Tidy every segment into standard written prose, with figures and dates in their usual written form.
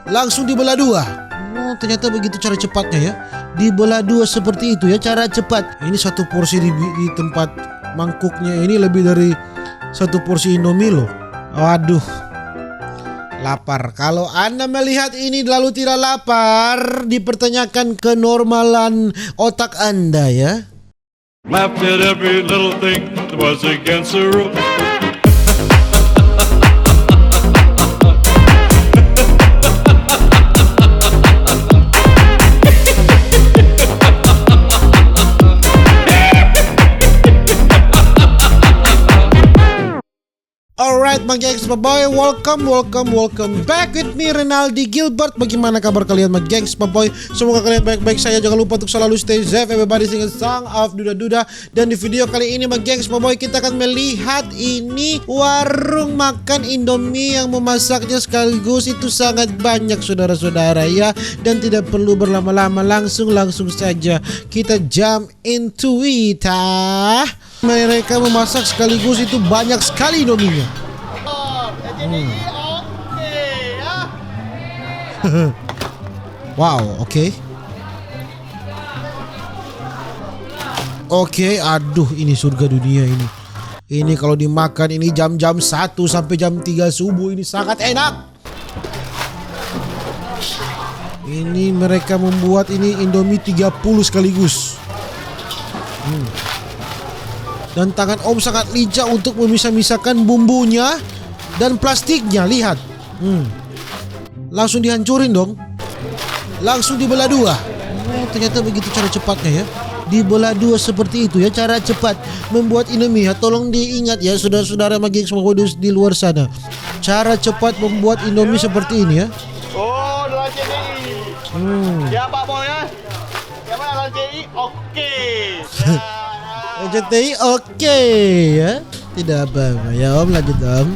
langsung dibelah dua. Oh, ternyata begitu cara cepatnya ya. Dibelah dua seperti itu ya cara cepat. Ini satu porsi di tempat mangkuknya ini lebih dari satu porsi Indomie loh. Waduh, lapar. Kalau Anda melihat ini lalu tidak lapar, dipertanyakan kenormalan otak Anda ya. Laughed at every little thing that was against the rules. Alright, Bang Gengs Boy, welcome back with me Renaldi Gilbert. Bagaimana kabar kalian, Bang Gengs Boy? Semoga kalian baik-baik saja. Jangan lupa untuk selalu stay safe. Everybody sing a song of Duda-Duda. Dan di video kali ini, Bang Gengs Boy, kita akan melihat ini warung makan Indomie yang memasaknya sekaligus itu sangat banyak, saudara-saudara ya. Dan tidak perlu berlama-lama, langsung saja kita jump into it. Mereka memasak sekaligus itu banyak sekali Indominya. Wow, oke. Oke, aduh ini surga dunia ini. Ini kalau dimakan ini jam-jam 1 sampai jam 3 subuh ini sangat enak. Ini mereka membuat ini Indomie 30 sekaligus. Dan tangan Om sangat lincah untuk memisah-misahkan bumbunya dan plastiknya. Lihat. Langsung dihancurin dong. Langsung dibelah dua. Oh, ternyata begitu cara cepatnya ya. Dibelah dua seperti itu ya cara cepat membuat Indomie ya. Tolong diingat ya saudara-saudara Maging semua di luar sana. Cara cepat membuat Indomie seperti ini ya. Oh, dalam CDI. Ya Pak Boy ya. Ya mana dalam CDI? Oke. RCTI oke ya. Tidak apa-apa ya Om, lanjut Om.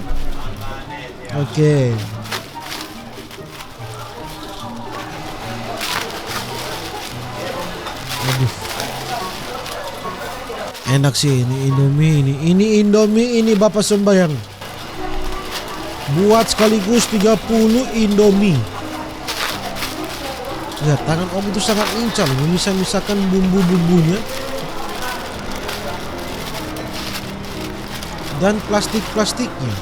Oke. Aduh. Enak sih ini Indomie ini. Ini Indomie ini Bapak sembayang. Buat sekaligus 30 Indomie. Ya, tangan Om itu sangat lincah loh, memisah-misahkan bumbu-bumbunya. Dan plastik-plastiknya.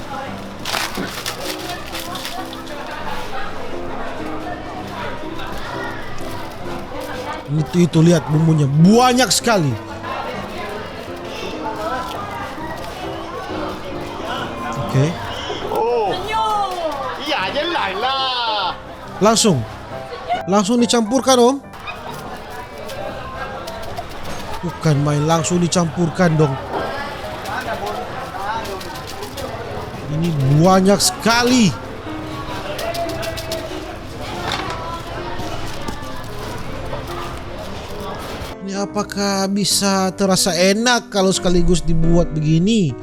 Itu lihat bumbunya banyak sekali. Oke. Oh. Iya, jelas lah. Langsung dicampurkan Om. Bukan main, langsung dicampurkan dong. Ini banyak sekali. Ini apakah bisa terasa enak kalau sekaligus dibuat begini?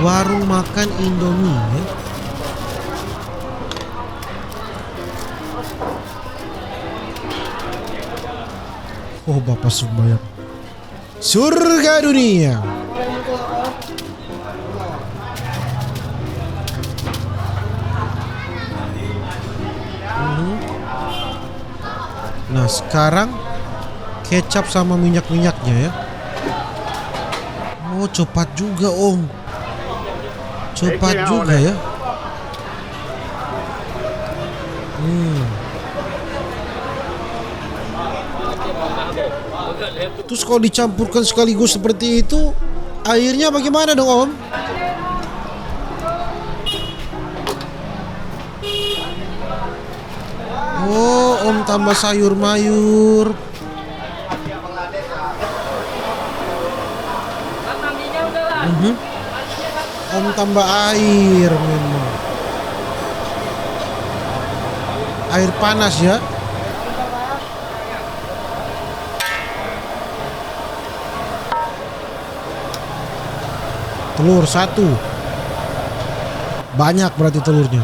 Warung makan Indomie ya. Oh, Bapak sembayang. Surga dunia. Nah sekarang kecap sama minyak-minyaknya ya. Oh cepat juga Om. Cepat juga ya. Terus kalau dicampurkan sekaligus seperti itu, airnya bagaimana dong Om? Oh, Om tambah sayur mayur. Om tambah air memang. Air panas ya. Telur satu. Banyak berarti telurnya.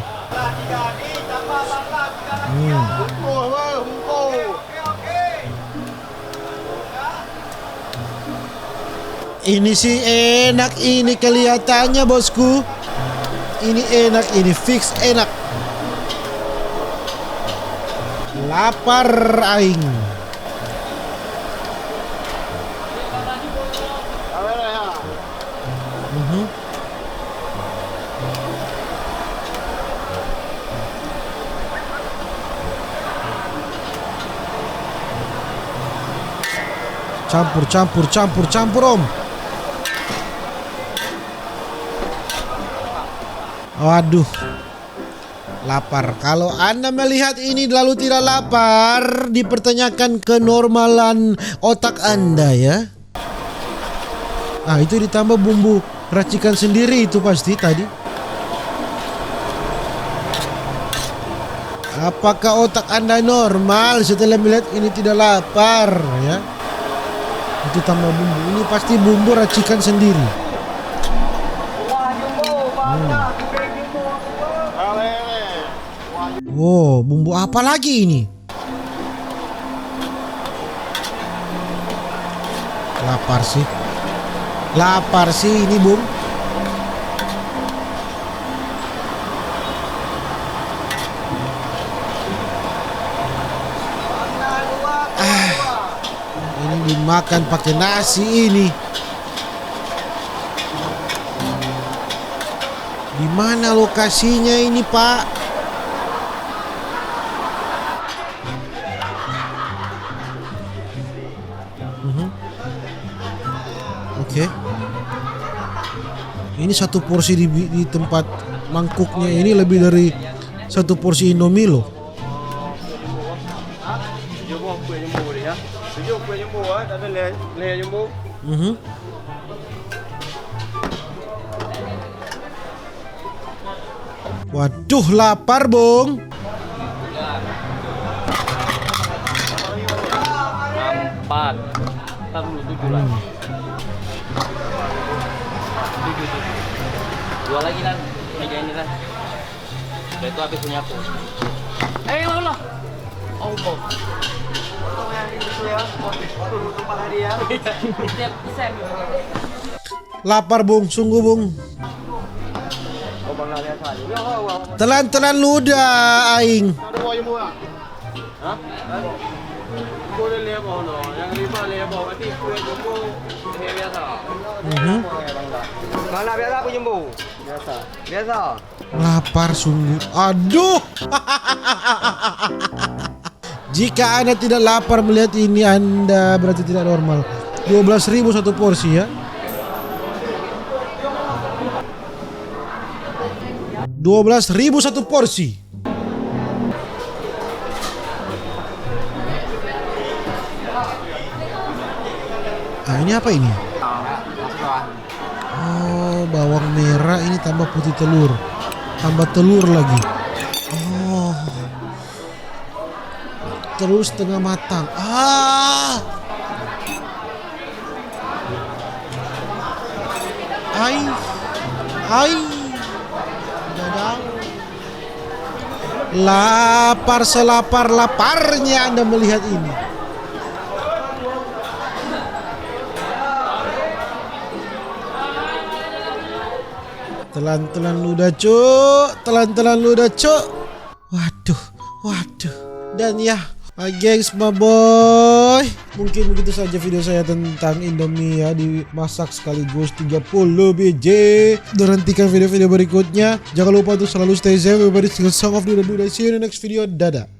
Ini sih enak ini kelihatannya bosku. ini enak, ini fix enak. Lapar aing. Campur om. Waduh, lapar. Kalau Anda melihat ini lalu tidak lapar, dipertanyakan kenormalan otak Anda ya. Ah, itu ditambah bumbu racikan sendiri itu pasti tadi. Apakah otak Anda normal setelah melihat ini tidak lapar ya? Itu tambah bumbu. Ini pasti bumbu racikan sendiri. Oh, bumbu apa lagi ini? Lapar sih ini, Bung. Ini dimakan pakai nasi ini. Di mana lokasinya ini, Pak? Oke. Ini satu porsi di tempat mangkuknya ini lebih dari satu porsi Indomie loh. Waduh, lapar, Bung. Empat. Ntar dulu 7 lah. 7. 2 lagi lah. Meja ini lah. Udah itu habis punya aku. Allah. Allah. Lapar, Bung, sungguh, Bung. Telan-telan ludah aing. Mana biasa aku jumbo? Biasa. Lapar sungguh. Aduh. Jika Anda tidak lapar melihat ini, Anda berarti tidak normal. 12.000 satu porsi ya. 12.000 satu porsi. Ah, ini apa ini? Oh, bawang merah ini tambah putih telur. Tambah telur lagi. Oh. Terus setengah matang. Ah. Ai. Dadang. Lapar selapar-laparnya Anda melihat ini. Telan-telan ludah, cuk. Waduh. Dan ya, gengs, my boy. Mungkin begitu saja video saya tentang Indomie ya, dimasak sekaligus 30 biji. Dan nantikan video-video berikutnya. Jangan lupa untuk selalu stay safe, everybody. Song of Duda. See you in the next video. Dadah.